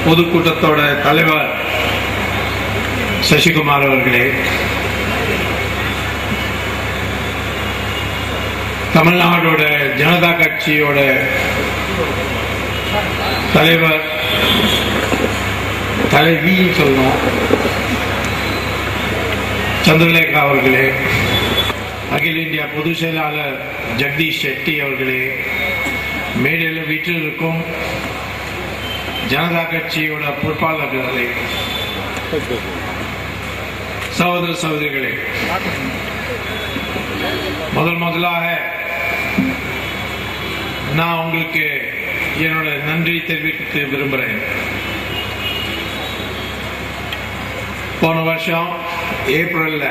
பொதுக்கூட்டத்தோட தலைவர் சசிகுமார் அவர்களே, தமிழ்நாடோட ஜனதா கட்சியோட தலைவர் தலைவி சொல்லணும் சந்திரலேகா அவர்களே, அகில இந்தியா பொதுச் செயலாளர் ஜெகதீஷ் ஷெட்டி அவர்களே, மேடையில் வீட்டில் இருக்கும் ஜனதா கட்சியோட பொறுப்பாளர்களே, சகோதர சகோதரிகளே, முதலாக நான் உங்களுக்கு என்னோட நன்றி தெரிவிக்க விரும்புகிறேன். போன வருஷம் ஏப்ரல்ல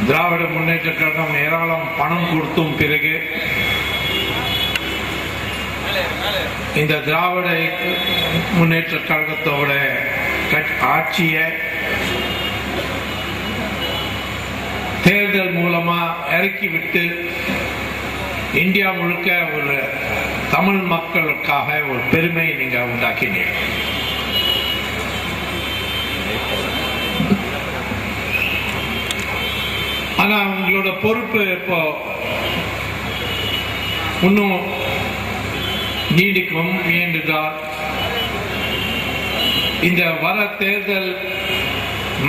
திராவிட முன்னேற்ற கழகம் ஏராளம் பணம் கொடுத்தும் பிறகு இந்த திராவிட முன்னேற்ற கழகத்தோட ஆட்சியை தேர்தல் மூலமா இறக்கிவிட்டு இந்தியா முழுக்க ஒரு தமிழ் மக்களுக்காக ஒரு பெருமை நீங்க உண்டாக்கினீங்க. ஆனா உங்களோட பொறுப்பு இப்போ இன்னும் நீடிக்கும் என்றால் இந்த வர தேர்தல்,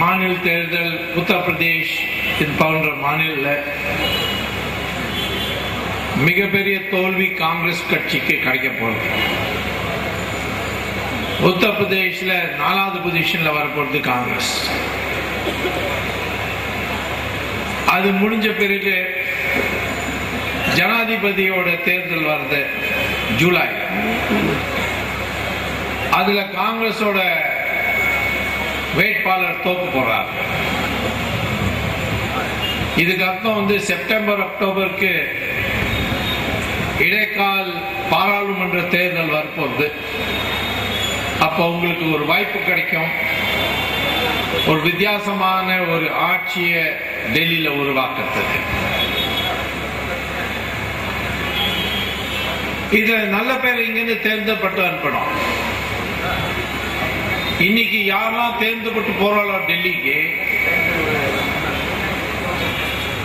மாநில தேர்தல், உத்தரப்பிரதேஷ் இது போன்ற மாநில மிகப்பெரிய தோல்வி காங்கிரஸ் கட்சிக்கு கிடைக்க போறது. உத்தரப்பிரதேஷ்ல 4வது பொசிஷன்ல வரப்போறது காங்கிரஸ். அது முடிஞ்ச பிறகு ஜனாதிபதியோட தேர்தல் வருது ஜூலை. அதுல காங்கிரஸோட வேட்பாளர் தோப்பு போறார். இதுக்கு அர்த்தம் செப்டம்பர் அக்டோபருக்கு இடைக்கால பாராளுமன்ற தேர்தல் வரப்போகுது. அப்ப உங்களுக்கு ஒரு வாய்ப்பு கிடைக்கும், ஒரு வித்தியாசமான ஒரு ஆட்சியை டெல்லியில உருவாக்குறதுக்கு. இத நல்ல பேர் இங்கிருந்து தேர்ந்தப்பட்டு அனுப்பணும். இன்னைக்கு யாரெல்லாம் தேர்ந்தப்பட்டு போறாளோ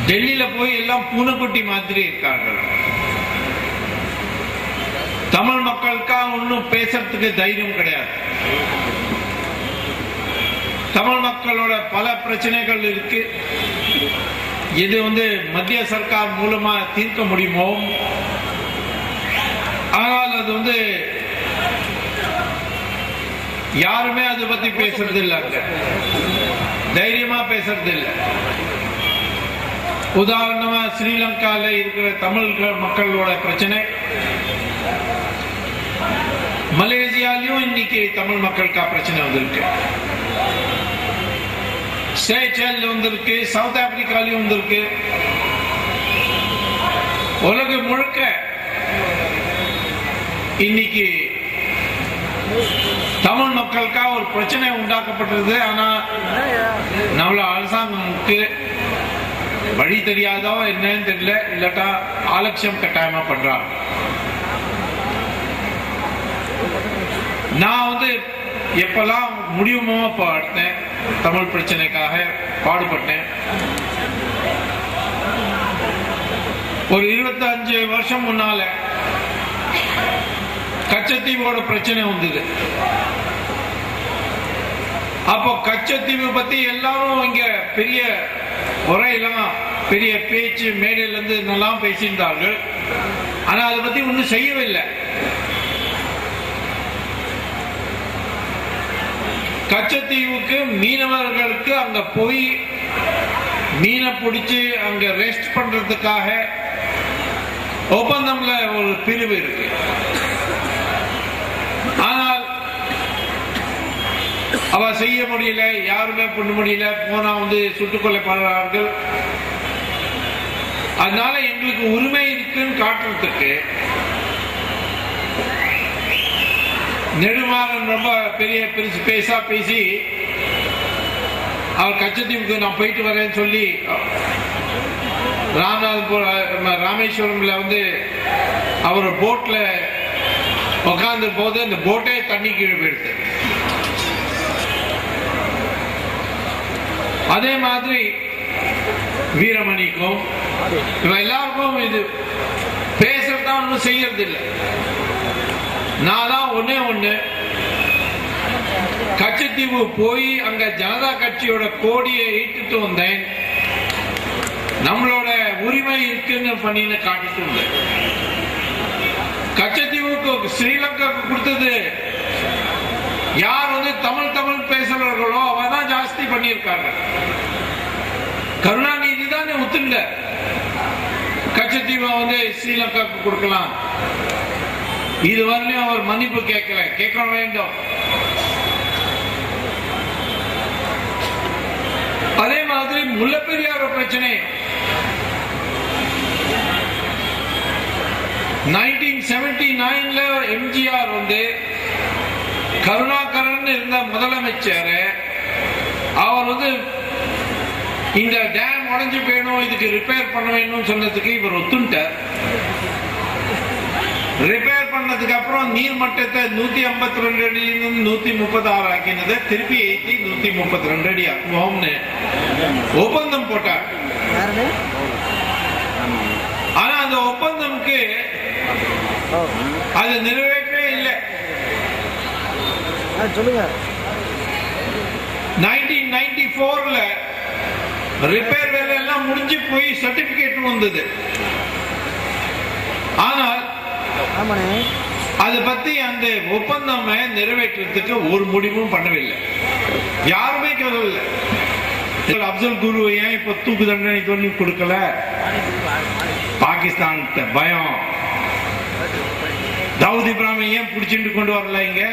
டெல்லியில போய் எல்லாம் பூனைக்குட்டி மாதிரி இருக்கார்கள். தமிழ் மக்களுக்காக ஒன்னும் பேசுறதுக்கு தைரியம் கிடையாது. தமிழ் மக்களோட பல பிரச்சனைகள் இருக்கு. இது மத்திய சர்க்கார் மூலமா தீர்க்க முடியுமோ, ஆனால் அது யாருமே அதை பத்தி பேசுறது இல்ல, தைரியமா பேசுறது இல்ல. உதாரணமா ஸ்ரீலங்கால இருக்கிற தமிழ் மக்களோட பிரச்சனை, மலேசியாலையும் இன்னைக்கு தமிழ் மக்களுக்கா பிரச்சனை வந்திருக்கு, சேச்சல் வந்திருக்கு, சவுத் ஆப்பிரிக்காலையும் வந்திருக்கு. உலகம் முழுக்க இன்னைக்கு தமிழ் மக்களுக்காக ஒரு பிரச்சனை உண்டாக்கப்பட்டது. ஆனா நம்மள அரசாங்கத்துக்கு வழி தெரியாதோ என்னன்னு தெரியல, இல்லாட்டா அலட்சியம் கட்டாயமா பண்றாங்க. நான் எப்பெல்லாம் முடியுமோ பாடுத்தேன், தமிழ் பிரச்சனைக்காக பாடுபட்டேன். ஒரு 25 வருஷம் முன்னால கச்சத்தீவோட பிரச்சனை வந்தது. அப்போ கச்சத்தீவு பத்தி எல்லாரும் இங்க பெரிய உரையெல்லாம், பெரிய பேச்சு மேடையில இருந்து நல்லா பேசியிருந்தார்கள். ஆனா அதை பத்தி ஒன்னும் செய்யவே இல்லை. கச்சத்தீவுக்கு மீனவர்களுக்கு அங்க போய் மீனை பிடிச்சு அங்க ரெஸ்ட் பண்றதுக்காக ஒப்பந்தம்ல ஒரு பிரிவு இருக்கு. ஆனால் அவ செய்ய முடியல, யாருமே பண்ண முடியல. போனா சுட்டுக் கொல்லப்படுறார்கள். அதனால எங்களுக்கு உரிமை இருக்குன்னு காட்டுறதுக்கு நெடுமாறன் ரொம்ப பெரிய பேசா பேசி அவர் கச்சத்தீவுக்கு நான் போயிட்டு வரேன்னு சொல்லி ராமேஸ்வரம்ல அவர் போட்ல உட்கார்ந்து போது இந்த போட்டே தண்ணி கீழே போயிடுது. அதே மாதிரி வீரமணிக்கும் எல்லாருக்கும் இது பேசுறதா ஒன்றும் செய்யறது இல்லை. நான் தான் ஒண்ணு கச்சத்தீவு போய் அங்க ஜனதா கட்சியோட கோடியை இட்டுட்டு வந்தேன். நம்மளோட உரிமை இருக்குன்னு பண்ணின்னு காட்டிட்டு வந்தேன். கச்சத்தீவுக்கு ஸ்ரீலங்காவுக்கு கொடுத்தது யார் தமிழ் பேசுறவர்களோ அவதான் ஜாஸ்தி பண்ணியிருக்காங்க. கருணாநிதி தான் ஒத்துண்ட கச்சத்தீவை ஸ்ரீலங்காவுக்கு கொடுக்கலாம். இதுவரையிலும் அவர் மன்னிப்பு கேட்க வேண்டும். அதே மாதிரி முல்லைப்பெரியார் பிரச்சனை 1979 எம்ஜிஆர் கருணாகரன் இருந்த முதலமைச்சர் அவர் இந்த டேம் உடைஞ்சு போயணும், இதுக்கு ரிப்பேர் பண்ண வேணும் சொன்னதுக்கு இவர் ஒத்துட்டார். ரிப்பேர் பண்ணதுக்கு அப்புறம் நீர்மட்டத்தை 152 அடியிலிருந்து 136 ஆக்கினதை திருப்பி ஏற்றி 132 அடி ஆக்குவோம்னு ஒப்பந்தம் போட்டார். ஆனா அந்த ஒப்பந்தம்க்கு அது நிறைவேற்றவே இல்லை. 1994 ரிப்பேர் வேலை எல்லாம் முடிஞ்சு போய் சர்டிபிகேட் வந்தது. ஆனால் அதை பத்தி அந்த ஒப்பந்தம் நிறைவேற்றத்துக்கு ஒரு முடிவும் பண்ணவில்லை. யாருமே சொல்லல. அப்சல் குரு ஏன் இப்ப தூக்கு தண்டனை சொல்லி கொடுக்கல? பாகிஸ்தான் பயம். தாவூத் இப்ராஹிம் ஏன் பிடிச்சிட்டு கொண்டு வரல இங்க?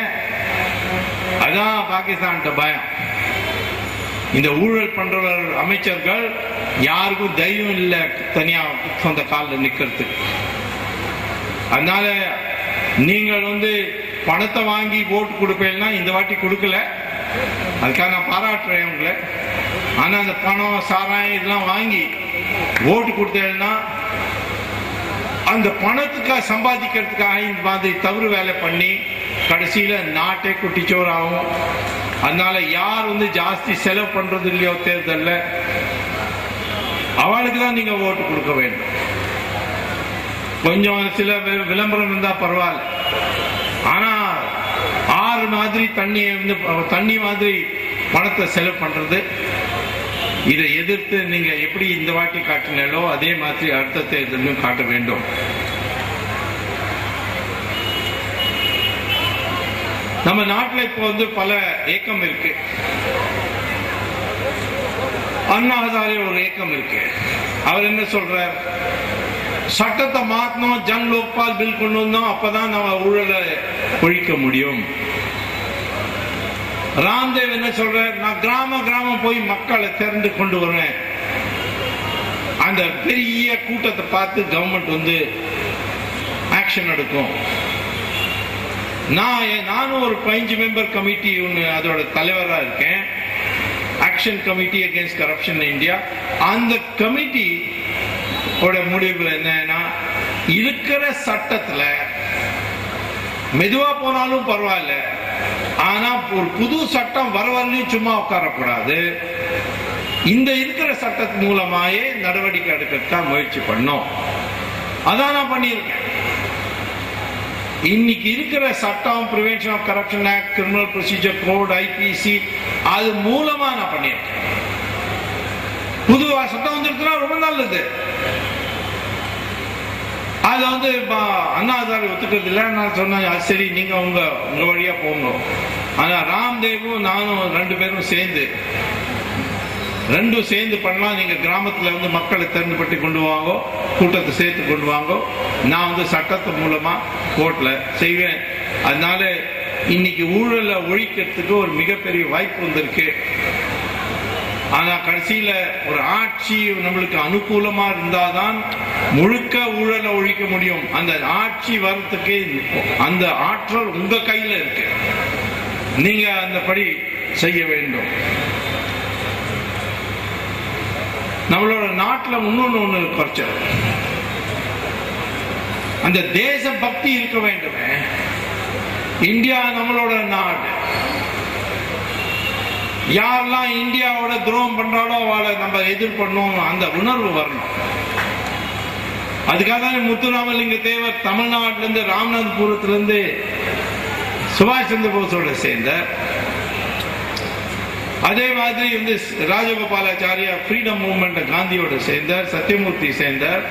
அதான் பாகிஸ்தான் பயம். இந்த ஊழல் பண்றவர் அமைச்சர்கள் யாருக்கும் தைரியம் இல்லை தனியா சொந்த காலில் நிக்கிறதுக்கு. அதனால நீங்கள் பணத்தை வாங்கி ஓட்டு கொடுப்பீங்கன்னா இந்த வாட்டி கொடுக்கல, அதுக்காக நான் பாராட்டுறேன் உங்களை. ஆனா அந்த பணம் சாராயம் இதெல்லாம் வாங்கி ஓட்டு கொடுத்தேன்னா அந்த பணத்துக்காக சம்பாதிக்கிறதுக்காக இந்த மாதிரி தவறு வேலை பண்ணி கடைசியில நாட்டை குட்டிச்சோர் ஆகும். அதனால யார் ஜாஸ்தி செலவு பண்றது இல்லையோ தேர்தல்ல அவளுக்கு தான் நீங்க ஓட்டு கொடுக்க வேண்டும். கொஞ்சம் சில விளம்பரம் இருந்தா பரவாயில்ல. ஆனா ஆறு மாதிரி தண்ணி மாதிரி பணத்தை செலவு பண்றது, இதை எதிர்த்து நீங்க எப்படி இந்த வாட்டி காட்டினாலோ அதே மாதிரி அடுத்த தேர்தலும் காட்ட வேண்டும். நம்ம நாட்டில் இப்போ பல இயக்கம் இருக்கு. அண்ணா ஹசாரே ஒரு இயக்கம் இருக்கு. அவர் என்ன சொல்றார்? சட்டத்தை மாத்தணும், ஜன் லோக்பால் பில் கொண்டு வந்தோம், அப்பதான் நம்ம ஊழலை ஒழிக்க முடியும். ராம்தேவ் என்ன சொல்றார்? நான் கிராமம் போய் மக்களை திரண்டு கொண்டு வருவேன், அந்த பெரிய கூட்டத்தை பார்த்து கவர்மெண்ட் ஆக்ஷன் எடுக்கும். நானும் ஒரு 15 மெம்பர் கமிட்டி அதோட தலைவராக இருக்கேன், action committee against corruption India. அந்த கமிட்டி முடிவு என்னன்னா, இருக்கிற சட்டத்துல மெதுவா போனாலும் பரவாயில்ல, ஆனா ஒரு புது சட்டம் வரவரையும் சும்மா உட்காரக்கூடாது. இந்த இருக்கிற சட்டத்தின் மூலமாயே நடவடிக்கை எடுக்க முயற்சி பண்ணோம். அதான் நான் பண்ணியிருக்கேன். இன்னைக்கு இருக்கிற சட்டம், prevention of corruption act, criminal procedure code, IPC, அது மூலமா நான் பண்ணியிருக்கேன். புது சட்டம் வந்துருக்குன்னா ரொம்ப நல்லது. அது அண்ணா ஹசாரே ஒத்துக்கிறது இல்லை. நான் சொன்னேன், சரி நீங்க உங்க வழியா போங்க. ஆனா ராம்தேவும் நானும் 2 பேரும் சேர்ந்து பண்ணலாம். நீங்க கிராமத்துல மக்களை திறந்துபட்டு கொண்டு வாங்க, கூட்டத்தை சேர்த்து கொண்டு வாங்க, நான் சட்டத்து மூலமா கோர்ட்ல செய்வேன். அதனால இன்னைக்கு ஊழலை ஒழிக்கிறதுக்கு ஒரு மிகப்பெரிய வாய்ப்பு வந்திருக்கு. ஆனா கடைசியில ஒரு ஆட்சி நம்மளுக்கு அனுகூலமா இருந்தாதான் முழுக்க ஊழலை ஒழிக்க முடியும். அந்த ஆட்சி வர்றதுக்கு அந்த ஆற்றல் உங்க கையில இருக்கு. நீங்க அந்த படி செய்ய வேண்டும். நம்மளோட நாட்டில் இன்னொன்னு குறைச்சல், அந்த தேச பக்தி இருக்க வேண்டும். இந்தியா நம்மளோட நாடு. யாரெல்லாம் இந்தியாவோட துரோகம் பண்றாலோ அவளை நம்ம எதிர்ப்பண்ணும், அந்த உணர்வு வரணும். அதுக்காக தான் முத்துராமலிங்க தேவர் தமிழ்நாட்டில இருந்து ராமநாதபுரத்துல இருந்து சுபாஷ் சந்திர போஸோட சேர்ந்தார். அதே மாதிரி ராஜகோபாலாச்சாரியா ஃப்ரீடம் மூவ்மெண்ட் காந்தியோட சேர்ந்தார், சத்யமூர்த்தி சேர்ந்தார்.